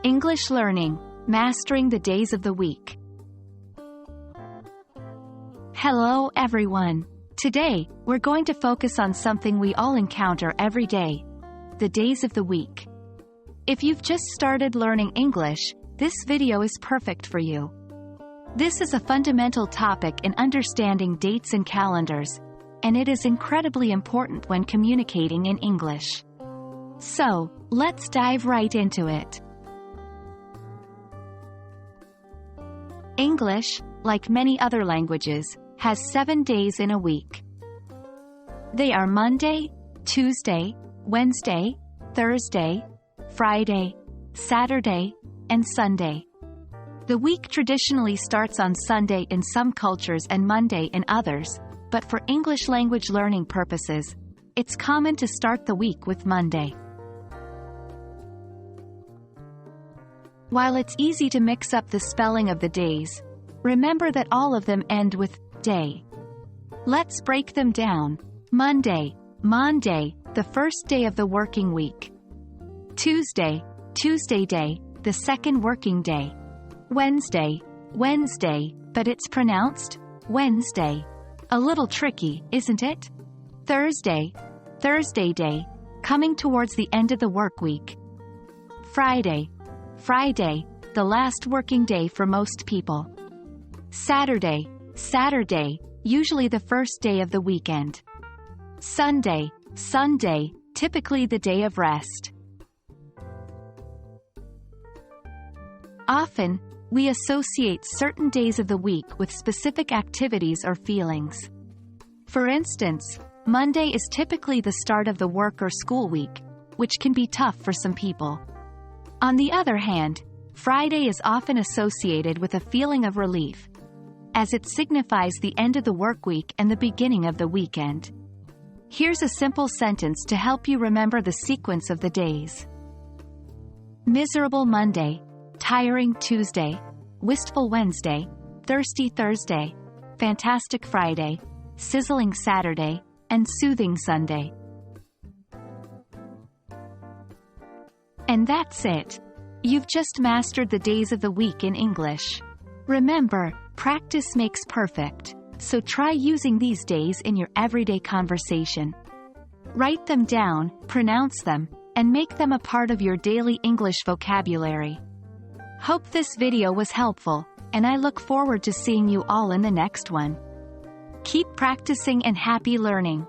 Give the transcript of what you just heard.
English learning, mastering the days of the week. Hello everyone. Today, we're going to focus on something we all encounter every day: the days of the week. If you've just started learning English, this video is perfect for you. This is a fundamental topic in understanding dates and calendars, and it is incredibly important when communicating in English. So, let's dive right into it. English, like many other languages, has 7 days in a week. They are Monday, Tuesday, Wednesday, Thursday, Friday, Saturday, and Sunday. The week traditionally starts on Sunday in some cultures and Monday in others, but for English language learning purposes, it's common to start the week with Monday. While it's easy to mix up the spelling of the days, remember that all of them end with day. Let's break them down. Monday, Monday, the first day of the working week. Tuesday, Tuesday day, the second working day. Wednesday, Wednesday, but it's pronounced Wednesday. A little tricky, isn't it? Thursday, Thursday day, coming towards the end of the work week. Friday, Friday, the last working day for most people. Saturday, Saturday, usually the first day of the weekend. Sunday, Sunday, typically the day of rest. Often, we associate certain days of the week with specific activities or feelings. For instance, Monday is typically the start of the work or school week, which can be tough for some people. On the other hand, Friday is often associated with a feeling of relief, as it signifies the end of the work week and the beginning of the weekend. Here's a simple sentence to help you remember the sequence of the days. Miserable Monday, tiring Tuesday, wistful Wednesday, thirsty Thursday, fantastic Friday, sizzling Saturday, and soothing Sunday. And that's it. You've just mastered the days of the week in English. Remember, practice makes perfect, so try using these days in your everyday conversation. Write them down, pronounce them, and make them a part of your daily English vocabulary. Hope this video was helpful, and I look forward to seeing you all in the next one. Keep practicing and happy learning.